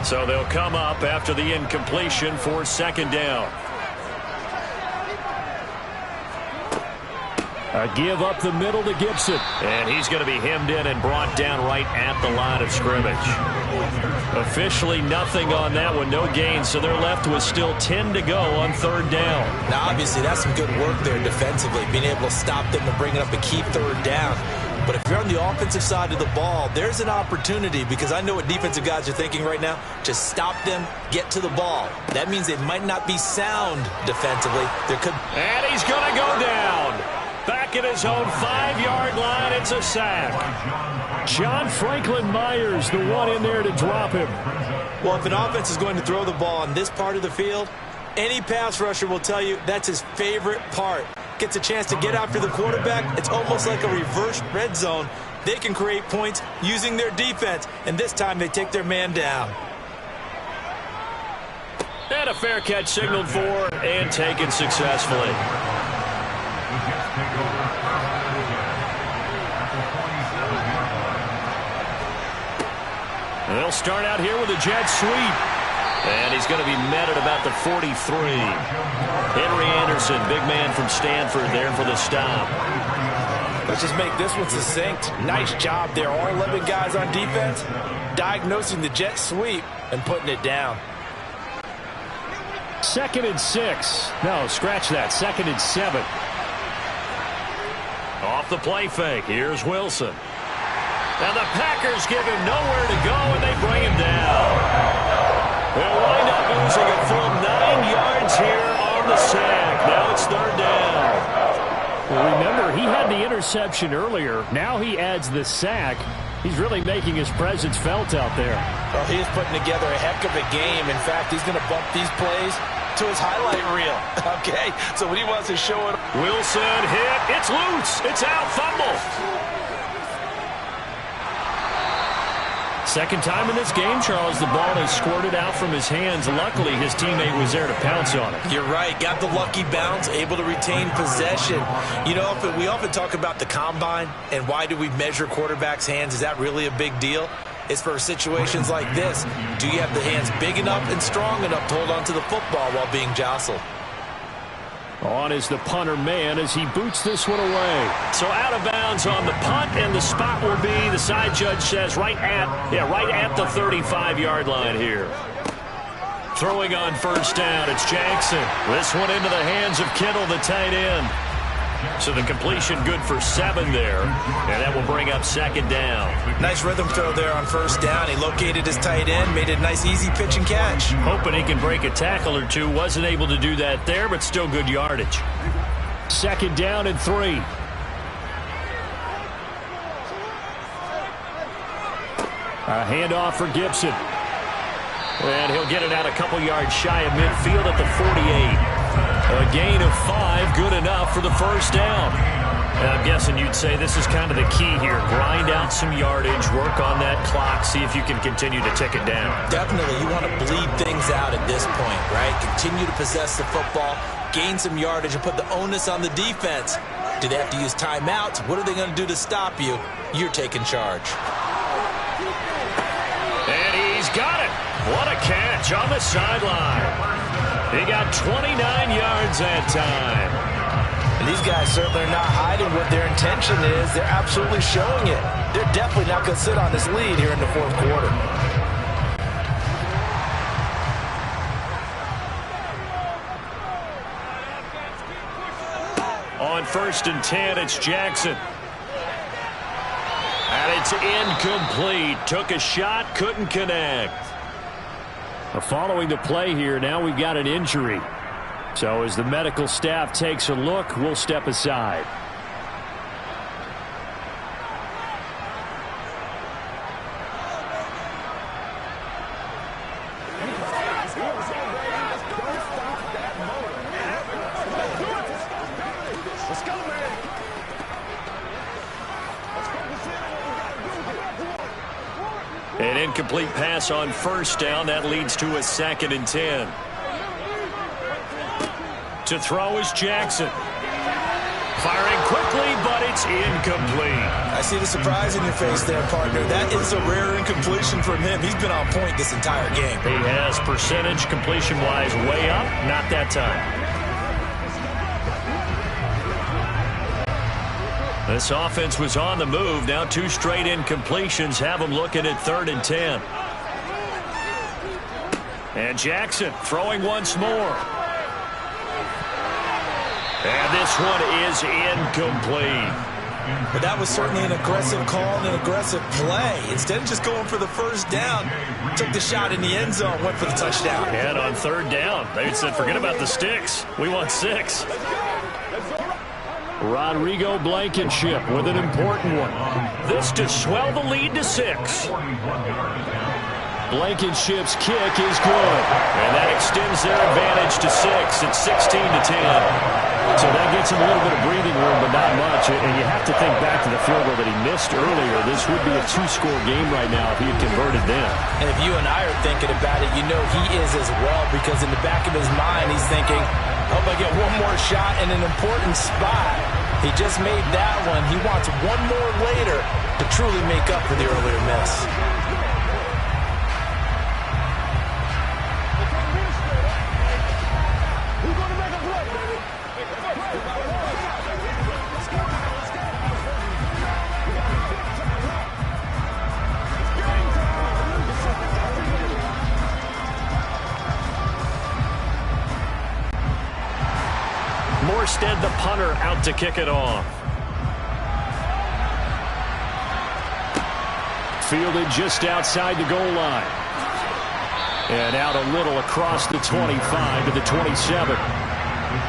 So they'll come up after the incompletion for 2nd down. A give up the middle to Gibson. And he's going to be hemmed in and brought down right at the line of scrimmage. Officially nothing on that one, no gain, so they're left with still 10 to go on third down. Now, obviously, that's some good work there defensively, being able to stop them and bringing up a key third down. But if you're on the offensive side of the ball, there's an opportunity, because I know what defensive guys are thinking right now, to stop them, get to the ball. That means they might not be sound defensively. And he's going to go down. Back at his own 5-yard line, it's a sack. John Franklin Myers, the one in there to drop him. Well, if an offense is going to throw the ball on this part of the field, any pass rusher will tell you that's his favorite part. Gets a chance to get after the quarterback. It's almost like a reverse red zone. They can create points using their defense, and this time they take their man down. And a fair catch signaled for and taken successfully. They'll start out here with a jet sweep. And he's going to be met at about the 43. Henry Anderson, big man from Stanford there for the stop. Let's just make this one succinct. Nice job there. All 11 guys on defense diagnosing the jet sweep and putting it down. 2nd and 6. No, scratch that. 2nd and 7. Off the play fake. Here's Wilson. Now the Packers give him nowhere to go, and they bring him down. They'll wind up losing a full 9 yards here on the sack. Now it's third down. Well, remember, he had the interception earlier. Now he adds the sack. He's really making his presence felt out there. Well, he is putting together a heck of a game. In fact, he's going to bump these plays to his highlight reel. Okay, so when he wants to show it. Wilson hit. It's loose. It's out. Fumble. Second time in this game, Charles, the ball has squirted out from his hands. Luckily, his teammate was there to pounce on it. You're right. Got the lucky bounce, able to retain possession. You know, we often talk about the combine and why do we measure quarterbacks' hands. Is that really a big deal? It's for situations like this. Do you have the hands big enough and strong enough to hold on to the football while being jostled? On is the punter man as he boots this one away. So out of bounds on the punt, and the spot will be, the side judge says, right at the 35-yard line here. Throwing on first down, it's Jackson. This one into the hands of Kittle, the tight end. So the completion good for 7 there, and that will bring up second down. Nice rhythm throw there on first down. He located his tight end, made it a nice easy pitch and catch. Hoping he can break a tackle or two. Wasn't able to do that there, but still good yardage. Second down and 3. A handoff for Gibson. And he'll get it out a couple yards shy of midfield at the 48. A gain of 5, good enough for the first down. And I'm guessing you'd say this is kind of the key here. Grind out some yardage, work on that clock, see if you can continue to tick it down. Definitely, you want to bleed things out at this point, right? Continue to possess the football, gain some yardage, and put the onus on the defense. Do they have to use timeouts? What are they going to do to stop you? You're taking charge. And he's got it. What a catch on the sideline. He got 29 yards that time. And these guys certainly are not hiding what their intention is. They're absolutely showing it. They're definitely not going to sit on this lead here in the fourth quarter. On 1st and 10, it's Jackson. And it's incomplete. Took a shot, couldn't connect. Following the play here, now we've got an injury. So as the medical staff takes a look, we'll step aside. An incomplete pass on first down. That leads to a 2nd and 10. To throw is Jackson. Firing quickly, but it's incomplete. I see the surprise in your face there, partner. That is a rare incompletion from him. He's been on point this entire game. He has percentage completion-wise way up. Not that time. This offense was on the move. Now 2 straight incompletions have them looking at 3rd and 10. And Jackson throwing once more. And this one is incomplete. But that was certainly an aggressive call and an aggressive play. Instead of just going for the first down, took the shot in the end zone, went for the touchdown. And on 3rd down, they said, forget about the sticks. We want 6. Rodrigo Blankenship with an important one. This to swell the lead to 6. Blankenship's kick is good. And that extends their advantage to 6 at 16-10. So that gets him a little bit of breathing room, but not much. And you have to think back to the field goal that he missed earlier. This would be a 2-score game right now if he had converted then. And if you and I are thinking about it, you know he is as well, because in the back of his mind, he's thinking, hope I get one more shot in an important spot. He just made that one. He wants one more later to truly make up for the earlier miss. Morstead, the punter, out to kick it off. Fielded just outside the goal line. And out a little across the 25 to the 27.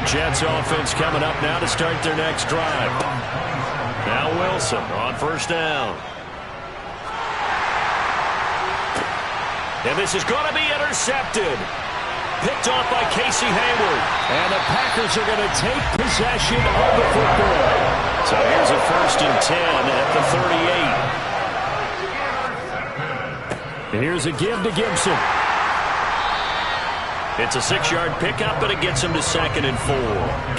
Jets offense coming up now to start their next drive. Now Wilson on 1st down. And this is going to be intercepted. Picked off by Casey Hayward. And the Packers are going to take possession of the football. So here's a 1st and 10 at the 38. And here's a give to Gibson. It's a 6-yard pickup, but it gets him to 2nd and 4.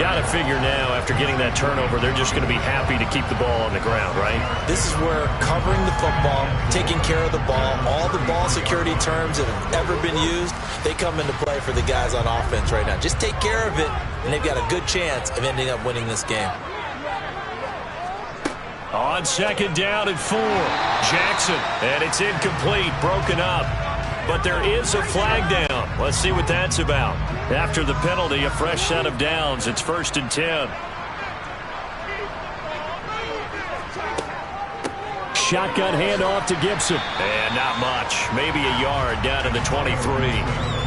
Got to figure now, after getting that turnover, they're just going to be happy to keep the ball on the ground, right? This is where covering the football, taking care of the ball, all the ball security terms that have ever been used, they come into play for the guys on offense right now. Just take care of it, and they've got a good chance of ending up winning this game. On 2nd down and 4, Jackson, and it's incomplete, broken up. But there is a flag down. Let's see what that's about. After the penalty, a fresh set of downs. It's 1st and 10. Shotgun handoff to Gibson. And not much. Maybe a yard down to the 23.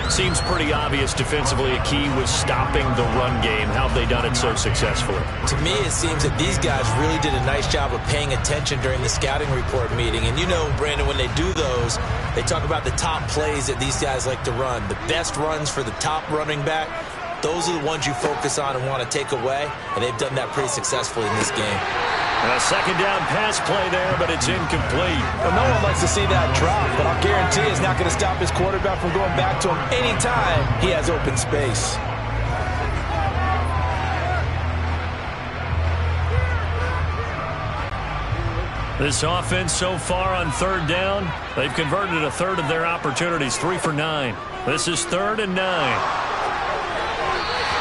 Seems pretty obvious defensively a key was stopping the run game. How have they done it so successfully? To me, it seems that these guys really did a nice job of paying attention during the scouting report meeting. And you know, Brandon, when they do those, they talk about the top plays that these guys like to run. The best runs for the top running back, those are the ones you focus on and want to take away. And they've done that pretty successfully in this game. A 2nd down pass play there, but it's incomplete. Well, no one likes to see that drop, but I'll guarantee it's not going to stop his quarterback from going back to him anytime he has open space. This offense so far on 3rd down, they've converted a third of their opportunities, 3 for 9. This is 3rd and 9.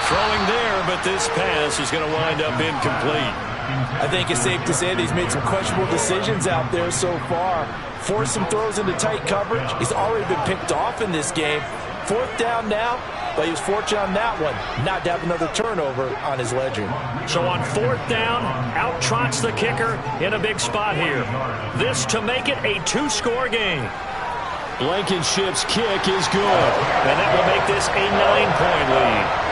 Throwing there, but this pass is going to wind up incomplete. I think it's safe to say that he's made some questionable decisions out there so far. Forced some throws into tight coverage. He's already been picked off in this game. 4th down now, but he was fortunate on that one, not to have another turnover on his ledger. So on 4th down, out trots the kicker in a big spot here. This to make it a 2-score game. Blankenship's kick is good, and that will make this a 9-point lead.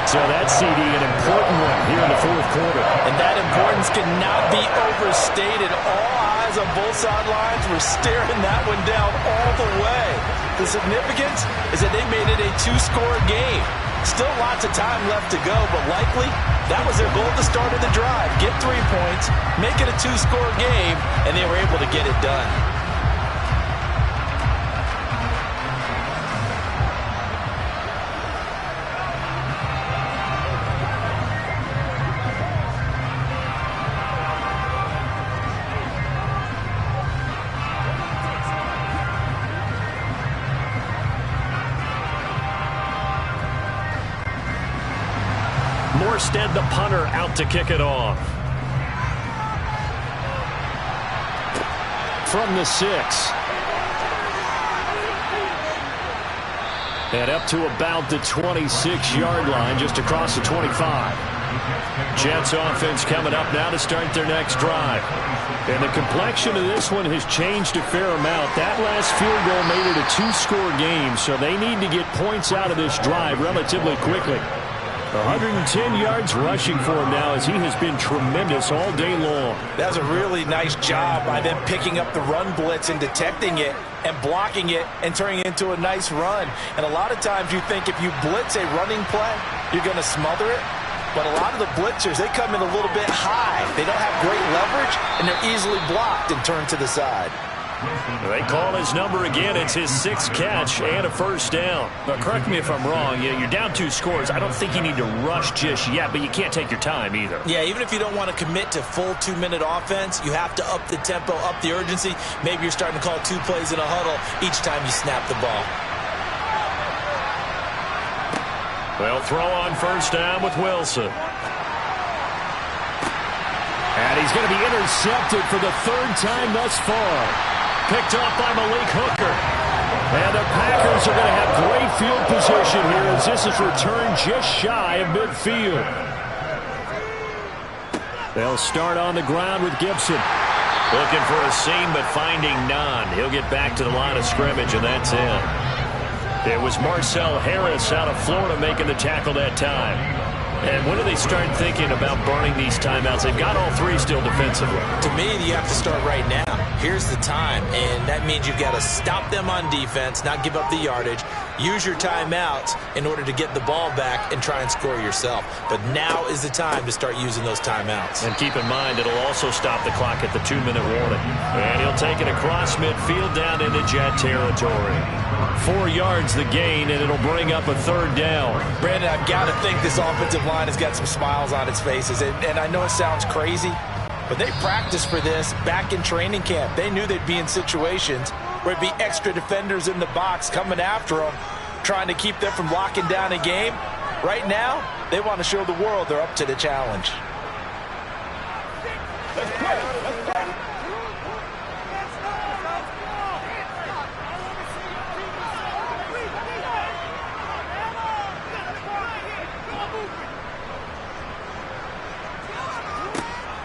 So that CD, an important one here in the 4th quarter. And that importance cannot be overstated. All eyes on both sidelines were staring that one down all the way. The significance is that they made it a 2-score game. Still lots of time left to go, but likely that was their goal at the start of the drive. Get 3 points, make it a 2-score game, and they were able to get it done. Morstead, the punter, out to kick it off. from the 6. And up to about the 26-yard line, just across the 25. Jets offense coming up now to start their next drive. And the complexion of this one has changed a fair amount. That last field goal made it a 2-score game, so they need to get points out of this drive relatively quickly. 110 yards rushing for him now as he has been tremendous all day long. That was a really nice job by them picking up the run blitz and detecting it and blocking it and turning it into a nice run. And a lot of times you think if you blitz a running play, you're going to smother it. But a lot of the blitzers, they come in a little bit high. They don't have great leverage, and they're easily blocked and turned to the side. They call his number again. It's his 6th catch and a first down. But correct me if I'm wrong. You're down 2 scores. I don't think you need to rush just yet, but you can't take your time either. Yeah, even if you don't want to commit to full 2-minute offense, you have to up the tempo, up the urgency. Maybe you're starting to call 2 plays in a huddle each time you snap the ball. They'll throw on first down with Wilson. And he's going to be intercepted for the 3rd time thus far. Picked off by Malik Hooker. And the Packers are going to have great field position here as this is returned just shy of midfield. They'll start on the ground with Gibson. Looking for a seam but finding none. He'll get back to the line of scrimmage and that's it. It was Marcel Harris out of Florida making the tackle that time. And when do they start thinking about burning these timeouts? They've got all 3 still defensively. To me, you have to start right now. Here's the time, and that means you've got to stop them on defense, not give up the yardage, use your timeouts in order to get the ball back and try and score yourself. But now is the time to start using those timeouts. And keep in mind, it'll also stop the clock at the 2-minute warning. And he'll take it across midfield down into Jet territory. 4 yards the gain, and it'll bring up a 3rd down. Brandon, I've got to think this offensive line has got some smiles on its faces. And I know it sounds crazy, but they practiced for this back in training camp. They knew they'd be in situations where it'd be extra defenders in the box coming after them, trying to keep them from locking down a game. Right now, they want to show the world they're up to the challenge. Let's play. Let's play.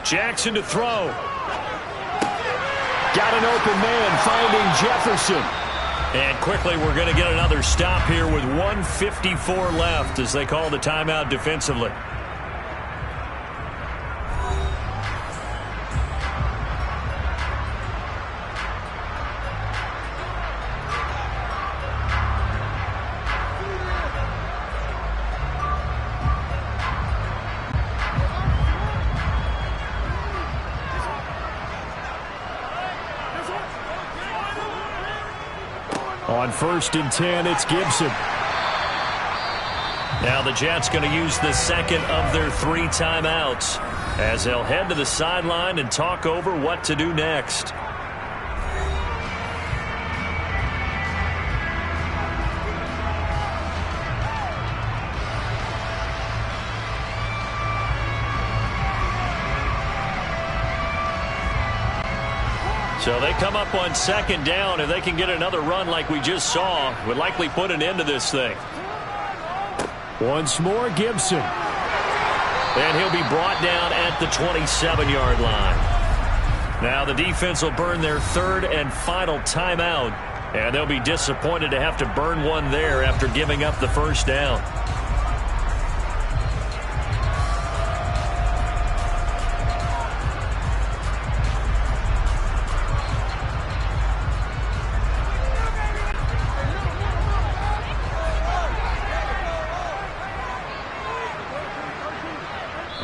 Jackson to throw. Got an open man finding Jefferson. And quickly we're going to get another stop here with 1:54 left as they call the timeout defensively. On 1st and 10, it's Gibson. Now the Jets going to use the 2nd of their 3 timeouts as they'll head to the sideline and talk over what to do next. So they come up on 2nd down. If they can get another run like we just saw, would likely put an end to this thing. Once more, Gibson. And he'll be brought down at the 27-yard line. Now the defense will burn their 3rd and final timeout. And they'll be disappointed to have to burn one there after giving up the 1st down.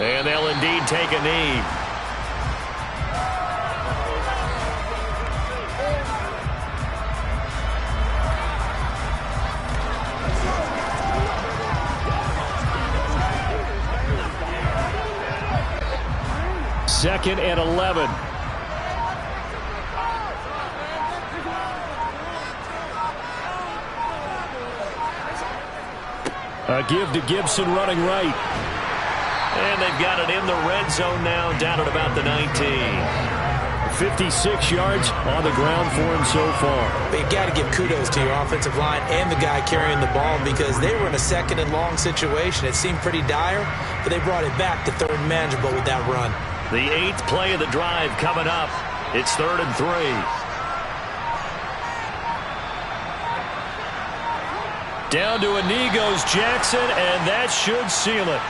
And they'll indeed take a knee. Second and 11. A give to Gibson running right. And they've got it in the red zone now, down at about the 19. 56 yards on the ground for him so far. But you got to give kudos to your offensive line and the guy carrying the ball because they were in a second and long situation. It seemed pretty dire, but they brought it back to third and manageable with that run. The 8th play of the drive coming up. It's 3rd and 3. Down to a knee goes Jackson, and that should seal it.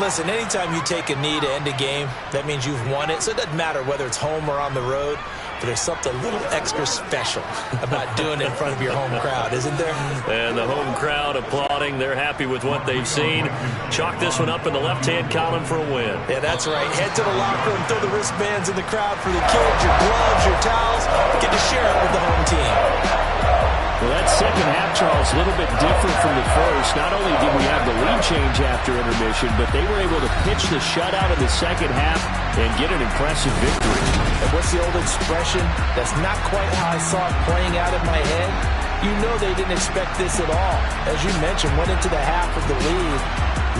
Listen, anytime you take a knee to end a game, that means you've won it. So it doesn't matter whether it's home or on the road, but there's something a little extra special about doing it in front of your home crowd, isn't there? And the home crowd applauding. They're happy with what they've seen. Chalk this one up in the left-hand column for a win. Yeah, that's right. Head to the locker room, throw the wristbands in the crowd for the kids, your gloves, your towels. Get to share it with the home team. Well, that second half, Charles, a little bit different from the first. Not only did we have the lead change after intermission, but they were able to pitch the shutout in the second half and get an impressive victory. And what's the old expression? That's not quite how I saw it playing out in my head. You know they didn't expect this at all. As you mentioned, went into the half of the lead.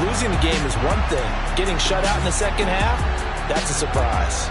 Losing the game is one thing. Getting shut out in the second half, that's a surprise.